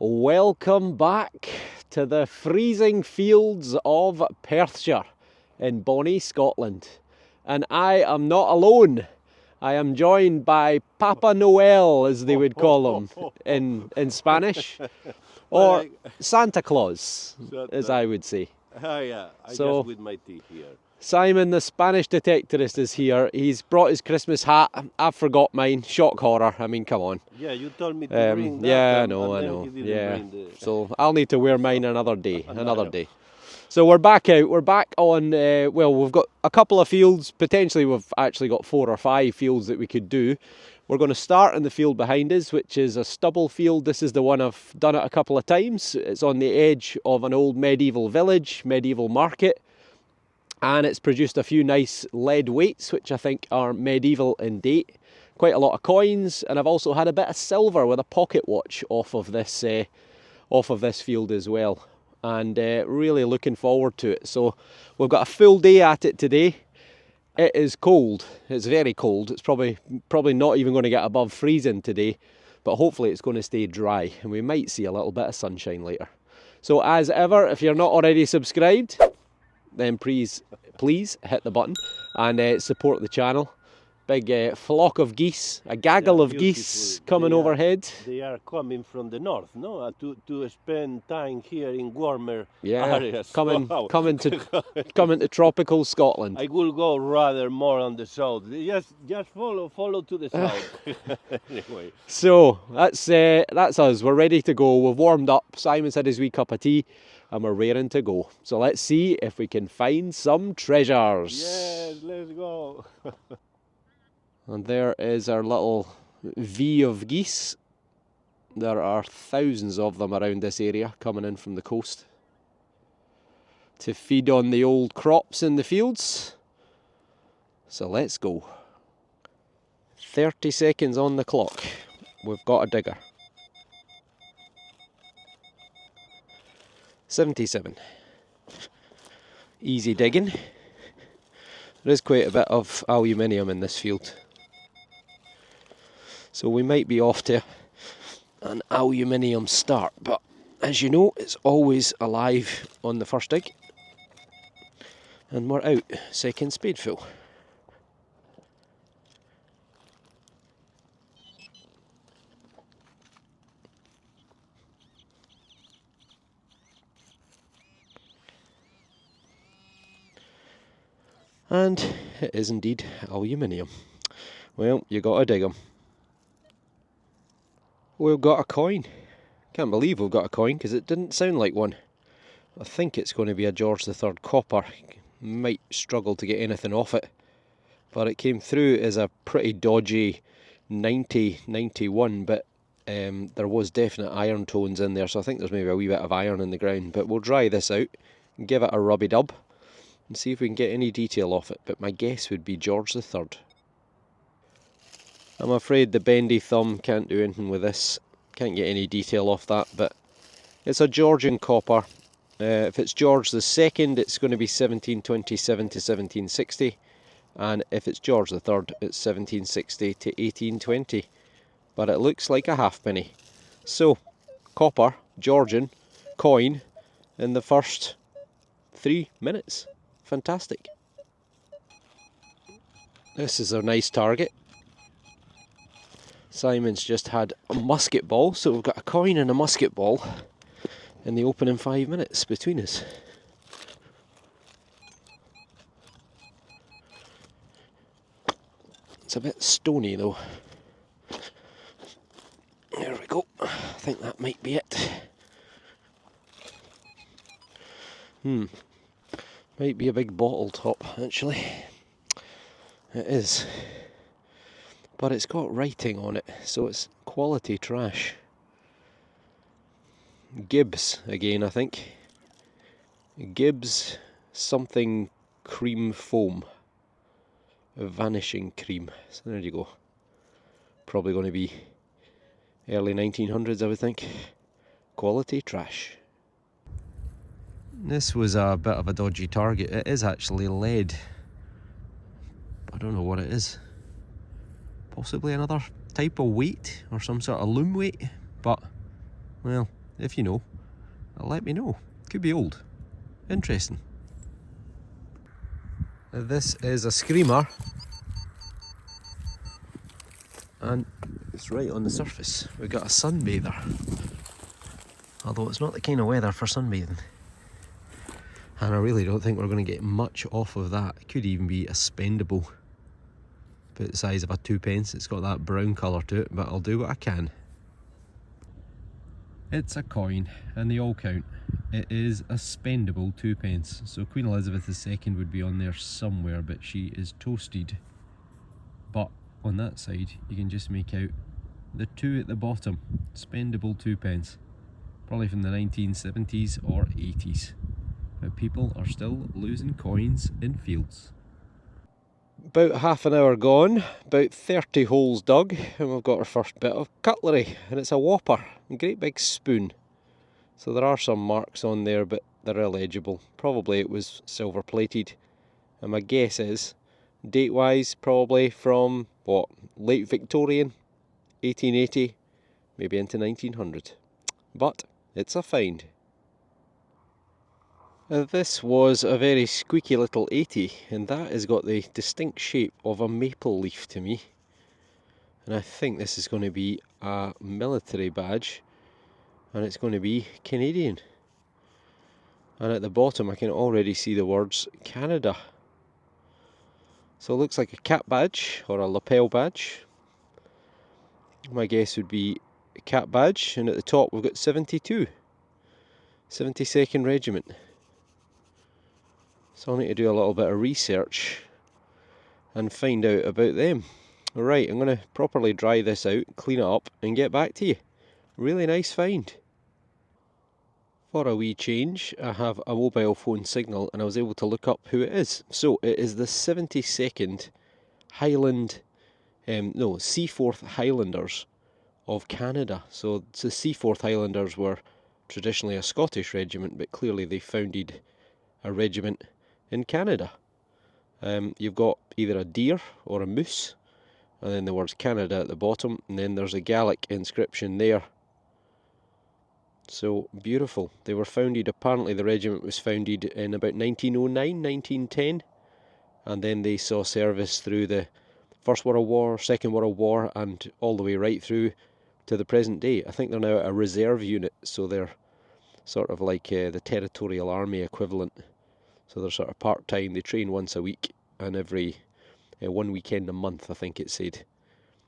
Welcome back to the freezing fields of Perthshire in bonnie Scotland. And I am not alone. I am joined by Papa Noel, as they would call him in Spanish, or Santa Claus, as I would say. Oh yeah, just with my tea here. Simon, the Spanish Detectorist, is here. He's brought his Christmas hat. I've forgot mine. Shock horror. I mean, come on. Yeah, you told me to bring that. Yeah, I know. Yeah. Bring the... So I'll need to wear mine another day. Day. So we're back out. We're back on, well, we've got a couple of fields. Potentially we've actually got 4 or 5 fields that we could do. We're going to start in the field behind us, which is a stubble field. This is the one I've done it a couple of times. It's on the edge of an old medieval village, medieval market. And it's produced a few nice lead weights, which I think are medieval in date. Quite a lot of coins, and I've also had a bit of silver with a pocket watch off of this field as well. And really looking forward to it. So we've got a full day at it today. It is cold. It's very cold. It's probably not even going to get above freezing today, but hopefully it's going to stay dry, and we might see a little bit of sunshine later. So as ever, if you're not already subscribed, then please hit the button and support the channel. Big flock of geese, a gaggle of geese coming overhead. They are coming from the north, no? To spend time here in warmer areas. Coming to tropical Scotland. I will go rather more on the south. Just follow to the south. Anyway. So that's us. We're ready to go. We've warmed up. Simon's had his wee cup of tea, and we're raring to go. So let's see if we can find some treasures. Yes, let's go. And there is our little V of geese. There are thousands of them around this area coming in from the coast to feed on the old crops in the fields. So let's go. 30 seconds on the clock. We've got a digger. 77. Easy digging. There is quite a bit of aluminium in this field, so we might be off to an aluminium start, but as you know, it's always alive on the first dig. And we're out, second spadeful. And it is indeed aluminium. Well, you gotta dig them. We've got a coin. Can't believe we've got a coin, because it didn't sound like one. I think it's going to be a George III copper. Might struggle to get anything off it, but it came through as a pretty dodgy 90-91, but there was definite iron tones in there, so I think there's maybe a wee bit of iron in the ground. But we'll dry this out and give it a rubby dub and see if we can get any detail off it, but my guess would be George III. I'm afraid the bendy thumb can't do anything with this. Can't get any detail off that, but it's a Georgian copper. If it's George II, it's going to be 1727 to 1760, and if it's George III, it's 1760 to 1820. But it looks like a halfpenny. So, copper, Georgian, coin in the first 3 minutes. Fantastic. This is a nice target. Simon's just had a musket ball, so we've got a coin and a musket ball in the opening 5 minutes between us. It's a bit stony though. There we go. I think that might be it. Might be a big bottle top, actually. It is. But it's got writing on it, so it's quality trash. Gibbs again, I think. Gibbs something cream foam. Vanishing cream. So there you go. Probably going to be early 1900s, I would think. Quality trash. This was a bit of a dodgy target. It is actually lead. I don't know what it is. Possibly another type of weight or some sort of loom weight, but well, If you know, let me know. Could be old. Interesting. This is a screamer, and it's right on the surface. We've got a sunbather, although it's not the kind of weather for sunbathing. And I really don't think we're going to get much off of that. It could even be a spendable. About the size of a 2p. It's got that brown colour to it, but I'll do what I can. It's a coin, and they all count. It is a spendable 2p. So Queen Elizabeth II would be on there somewhere, but she is toasted. But on that side, you can just make out the 2 at the bottom. Spendable 2p. Probably from the 1970s or 80s. But people are still losing coins in fields. About half an hour gone, about 30 holes dug, and we've got our first bit of cutlery, and it's a whopper, a great big spoon. So there are some marks on there, but they're illegible. Probably it was silver plated, and my guess is, date wise, probably from, what, late Victorian, 1880, maybe into 1900. But it's a find. This was a very squeaky little 80, and that has got the distinct shape of a maple leaf to me. And I think this is going to be a military badge, and it's going to be Canadian. And at the bottom I can already see the words Canada. So it looks like a cap badge or a lapel badge. My guess would be a cap badge, and at the top we've got 72. 72nd Regiment. So I'll need to do a little bit of research and find out about them. Right, I'm going to properly dry this out, clean it up, and get back to you. Really nice find. For a wee change, I have a mobile phone signal, and I was able to look up who it is. So it is the 72nd Highland, Seaforth Highlanders of Canada. So the Seaforth Highlanders were traditionally a Scottish regiment, but clearly they founded a regiment in Canada. You've got either a deer or a moose, and then the words Canada at the bottom, and then there's a Gaelic inscription there. So beautiful. They were founded, apparently the regiment was founded in about 1909, 1910, and then they saw service through the First World War, Second World War, and all the way right through to the present day. I think they're now a reserve unit, so they're sort of like the Territorial Army equivalent. So they're sort of part-time. They train once a week and every 1 weekend a month, I think it said.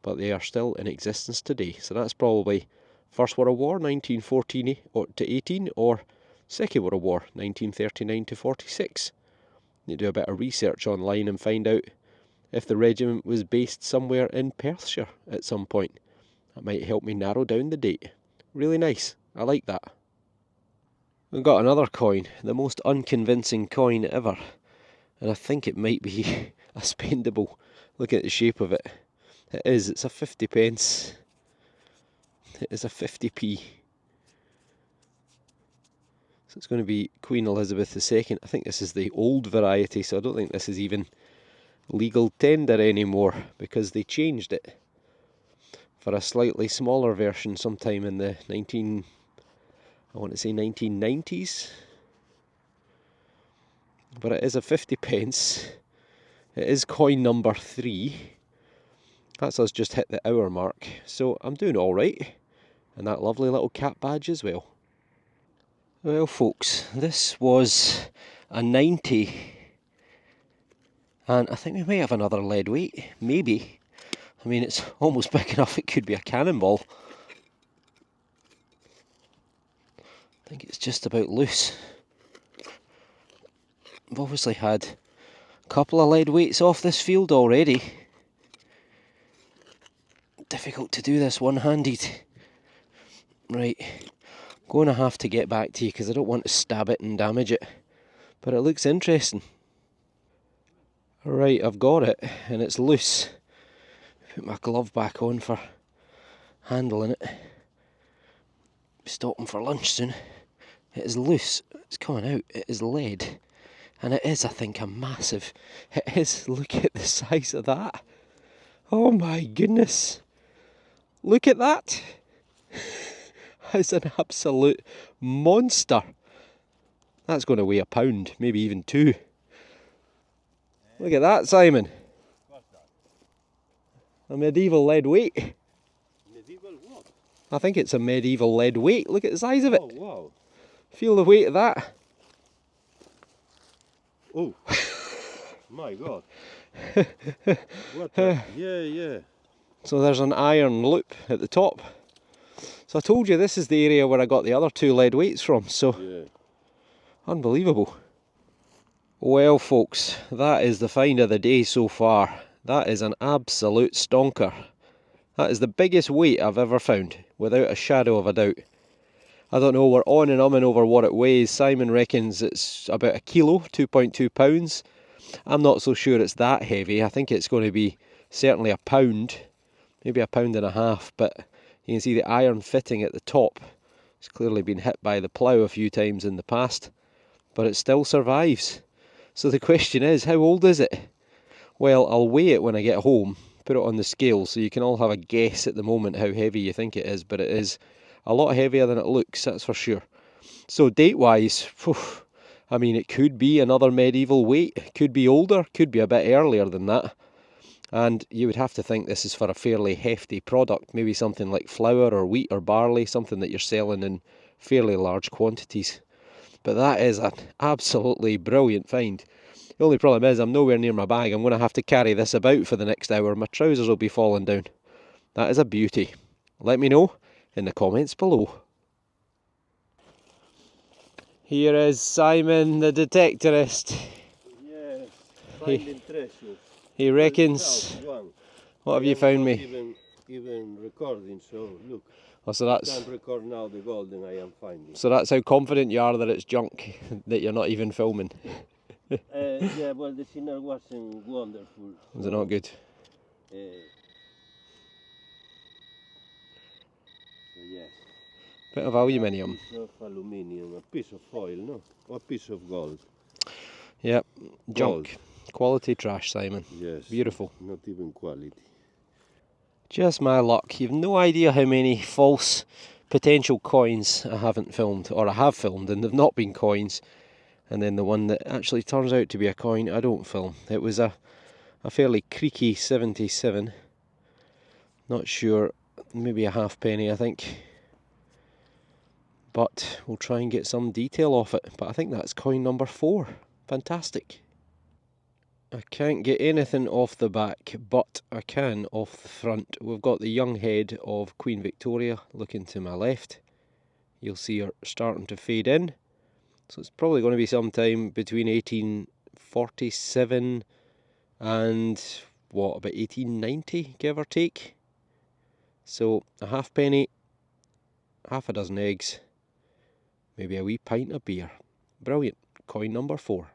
But they are still in existence today. So that's probably First World War, 1914 to 18, or Second World War, 1939 to 46. You do a bit of research online and find out if the regiment was based somewhere in Perthshire at some point. That might help me narrow down the date. Really nice. I like that. We've got another coin, the most unconvincing coin ever, and I think it might be a spendable. Look at the shape of it. It is, it's a 50p. It is a 50p. So it's going to be Queen Elizabeth II. I think this is the old variety, so I don't think this is even legal tender anymore, because they changed it for a slightly smaller version sometime in the 1990s. But it is a 50p. It is coin number 3. That's us just hit the hour mark. So I'm doing alright. And that lovely little cap badge as well. Well folks, this was a 90. And I think we may have another lead weight. Maybe. I mean, it's almost big enough it could be a cannonball. I think it's just about loose. I've obviously had a couple of lead weights off this field already. Difficult to do this one-handed. Right, I'm going to have to get back to you because I don't want to stab it and damage it. But it looks interesting. Right, I've got it and it's loose. Put my glove back on for handling it. Stopping for lunch soon. It is loose. It's coming out. It is lead. And it is, I think, a massive... It is. Look at the size of that. Oh my goodness. Look at that. It's an absolute monster. That's going to weigh a pound, maybe even 2. Look at that, Simon. What's that? A medieval lead weight. Medieval what? I think it's a medieval lead weight. Look at the size of it. Oh, wow. Feel the weight of that. Oh, my God. What the? Yeah, yeah. So there's an iron loop at the top. So I told you this is the area where I got the other 2 lead weights from. So Yeah. unbelievable. Well folks, that is the find of the day so far. That is an absolute stonker. That is the biggest weight I've ever found, without a shadow of a doubt. I don't know, we're on and umming over what it weighs. Simon reckons it's about a kilo, 2.2 pounds. I'm not so sure it's that heavy. I think it's going to be certainly a pound, maybe 1.5 pounds, but you can see the iron fitting at the top. It's clearly been hit by the plough a few times in the past, but it still survives. So the question is, how old is it? Well, I'll weigh it when I get home, put it on the scale, so you can all have a guess at the moment how heavy you think it is, but it is a lot heavier than it looks, that's for sure. So date-wise, I mean, it could be another medieval weight, it could be older, could be a bit earlier than that. And you would have to think this is for a fairly hefty product, maybe something like flour or wheat or barley, something that you're selling in fairly large quantities. But that is an absolutely brilliant find. The only problem is I'm nowhere near my bag. I'm going to have to carry this about for the next hour. My trousers will be falling down. That is a beauty. Let me know in the comments below. Here is Simon the Detectorist. Yes, finding treasures. He reckons... What have you found me? Even recording, so look. Oh, so I that's... can't record now the golden I am finding. So that's how confident you are that it's junk, that you're not even filming. Yeah, well, the signal wasn't wonderful. Was it not good? So yes. Bit of aluminium. A piece of aluminium, a piece of foil, no? Or a piece of gold. Yep, junk. Gold. Quality trash, Simon. Yes. Beautiful. Not even quality. Just my luck. You've no idea how many false potential coins I haven't filmed, or I have filmed and they've not been coins. And then the one that actually turns out to be a coin, I don't film. It was a fairly creaky 77. Not sure, maybe a halfpenny I think. But we'll try and get some detail off it. But I think that's coin number 4. Fantastic. I can't get anything off the back, but I can off the front. We've got the young head of Queen Victoria looking to my left. You'll see her starting to fade in. So it's probably going to be sometime between 1847 and, what, about 1890, give or take. So a halfpenny, half a dozen eggs, maybe a wee pint of beer. Brilliant. Coin number 4.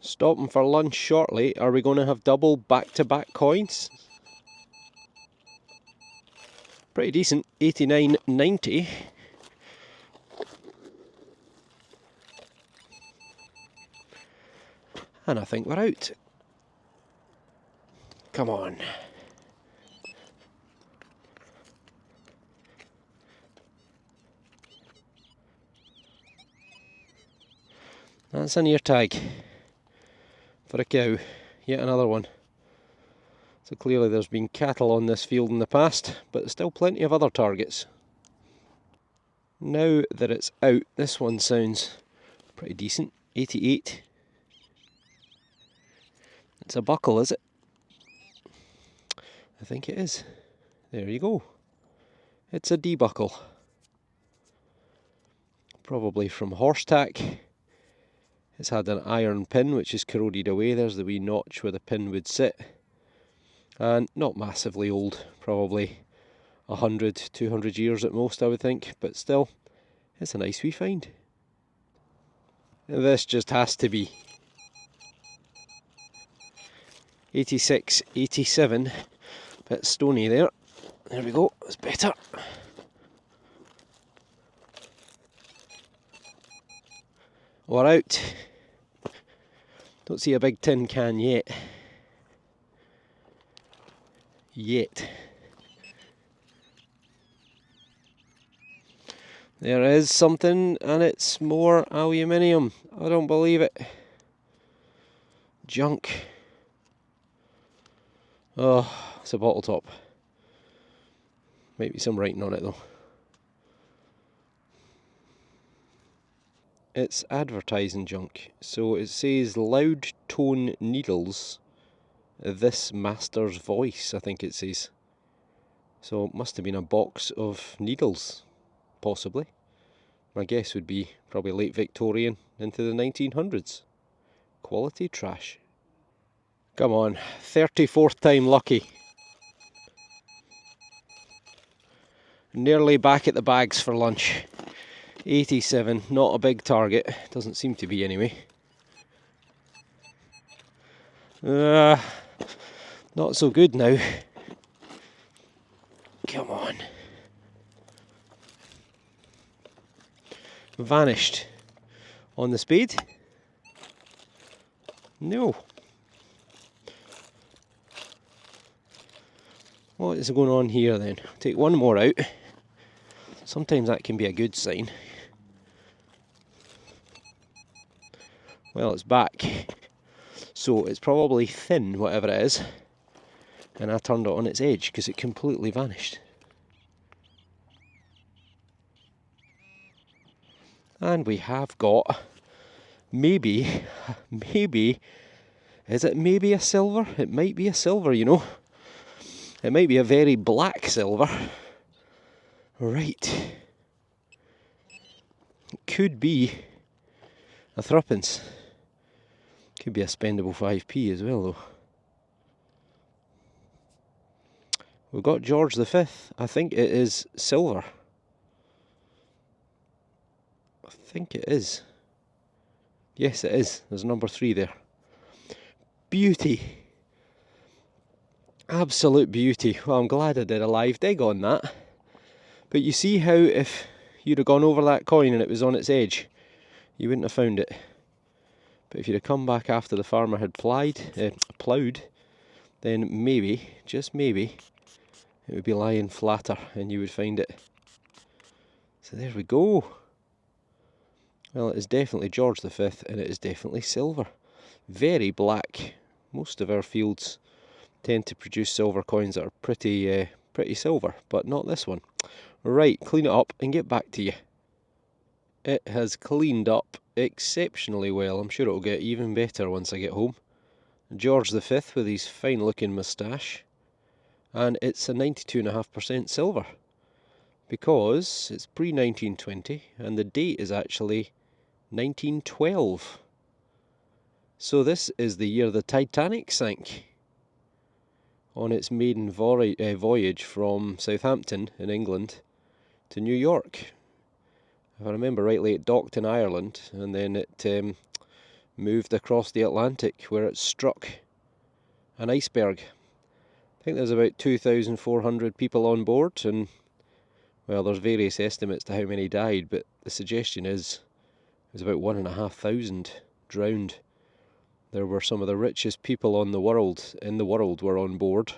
Stopping for lunch shortly. Are we going to have double back-to-back coins? Pretty decent. 89.90. And I think we're out. Come on. That's an ear tag for a cow. Yet another one. So clearly there's been cattle on this field in the past, but there's still plenty of other targets. Now that it's out, this one sounds pretty decent. 88. It's a buckle, is it? I think it is. There you go. It's a D-buckle. Probably from horse tack. It's had an iron pin which is corroded away. There's the wee notch where the pin would sit. And not massively old, probably 100, 200 years at most I would think, but still, it's a nice wee find. This just has to be 86, 87, bit stony there. There we go, that's better. We're out. Don't see a big tin can yet. There is something, and it's more aluminium. I don't believe it. Junk. Oh, it's a bottle top. Might be some writing on it though. It's advertising junk. So it says loud tone needles. This master's voice, I think it says. So it must have been a box of needles, possibly. My guess would be probably late Victorian into the 1900s. Quality trash. Come on, 34th time lucky. Nearly back at the bags for lunch. 87, not a big target. Doesn't seem to be anyway. Not so good now. Come on. Vanished. On the spade? No. What is going on here then? Take one more out. Sometimes that can be a good sign. Well, it's back. So it's probably thin, whatever it is. And I turned it on its edge because it completely vanished. And we have got maybe, is it maybe a silver? It might be a silver, you know. It might be a very black silver. Right. It could be a threepence. Could be a spendable 5p as well though. We've got George V. I think it is silver. I think it is. Yes, it is. There's number 3 there. Beauty. Absolute beauty. Well, I'm glad I did a live dig on that. But you see how if you'd have gone over that coin and it was on its edge, you wouldn't have found it. But if you'd have come back after the farmer had ploughed, then maybe, just maybe, it would be lying flatter and you would find it. So there we go. Well, it is definitely George V and it is definitely silver. Very black. Most of our fields tend to produce silver coins that are pretty silver, but not this one. Right, clean it up and get back to you. It has cleaned up exceptionally well. I'm sure it'll get even better once I get home. George V with his fine looking moustache. And it's a 92.5% silver. Because it's pre-1920 and the date is actually 1912. So this is the year the Titanic sank. On its maiden voyage from Southampton in England to New York. If I remember rightly, it docked in Ireland and then it moved across the Atlantic where it struck an iceberg. I think there's about 2,400 people on board and, well, there's various estimates to how many died, but the suggestion is there's about 1,500 drowned. There were some of the richest people in the world were on board,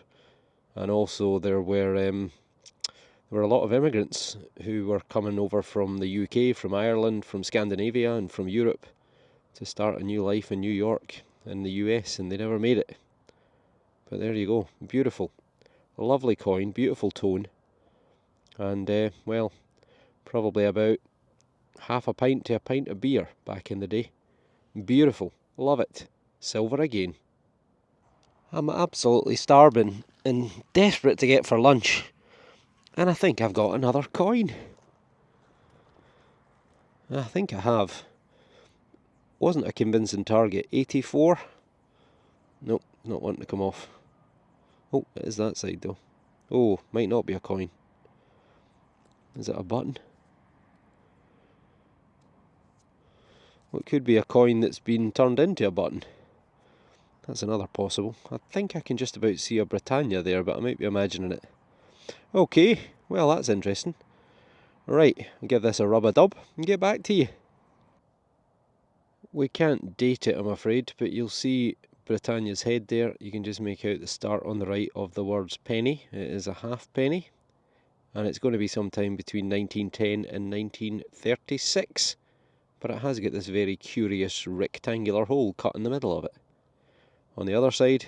and also there were a lot of immigrants who were coming over from the UK, from Ireland, from Scandinavia and from Europe to start a new life in New York and the US, and they never made it. But there you go, beautiful. A lovely coin, beautiful tone, and well, probably about half a pint to a pint of beer back in the day. Beautiful, love it. Silver again. I'm absolutely starving and desperate to get for lunch. And I think I've got another coin. I think I have. Wasn't a convincing target. 84. Nope, not wanting to come off. Oh, it is that side though. Oh, might not be a coin. Is it a button? Well, it could be a coin that's been turned into a button. That's another possible. I think I can just about see a Britannia there, but I might be imagining it. Okay, well that's interesting. Right, I'll give this a rub-a-dub and get back to you. We can't date it, I'm afraid, but you'll see Britannia's head there. You can just make out the start on the right of the words penny. It is a half penny. and it's going to be sometime between 1910 and 1936. But it has got this very curious rectangular hole cut in the middle of it. On the other side,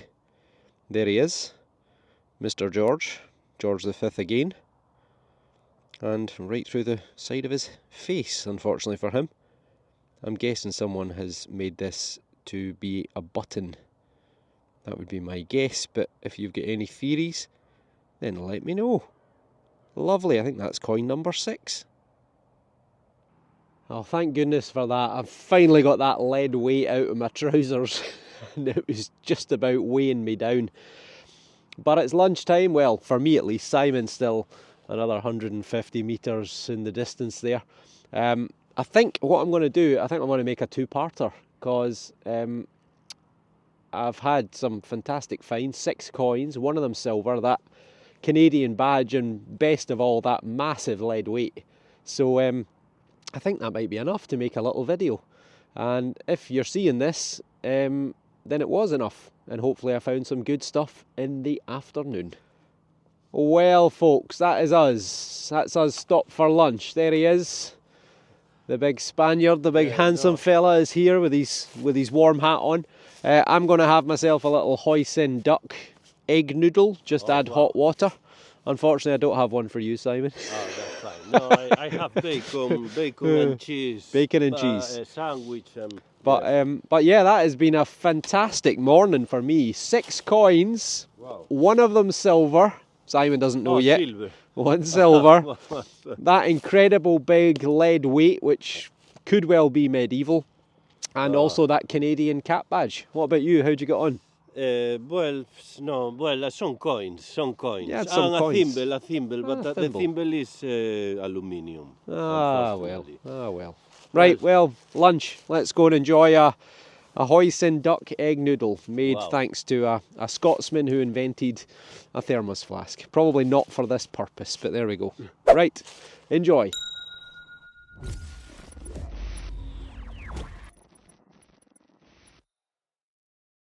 there he is, Mr. George V again, and right through the side of his face, unfortunately for him. I'm guessing someone has made this to be a button. That would be my guess, but if you've got any theories, then let me know. Lovely, I think that's coin number 6. Oh, thank goodness for that. I've finally got that lead weight out of my trousers. And it was just about weighing me down. But it's lunchtime, well, for me at least. Simon's still another 150 metres in the distance there. I think what I'm going to do, I think I'm going to make a 2-parter, because I've had some fantastic finds, 6 coins, one of them silver, that Canadian badge, and best of all, that massive lead weight. So I think that might be enough to make a little video. And if you're seeing this, then it was enough. And hopefully I found some good stuff in the afternoon. Well, folks, that is us. That's us stopped for lunch. There he is. The big Spaniard, the big handsome fella is here with his warm hat on. I'm going to have myself a little hoisin duck egg noodle, just add hot water. Unfortunately, I don't have one for you, Simon. Oh, that's fine. No, I have bacon and cheese. Bacon and cheese. A sandwich. But yeah, that has been a fantastic morning for me. 6 coins, wow. One of them silver. Simon doesn't know yet. Silver. One silver. That incredible big lead weight, which could well be medieval. And also that Canadian cap badge. What about you? How'd you get on? Some coins. Yeah, some coins. A thimble, but the thimble is aluminium. Ah, well. Right, well, lunch. Let's go and enjoy a hoisin duck egg noodle made thanks to a Scotsman who invented a thermos flask. Probably not for this purpose, but there we go. Right, enjoy.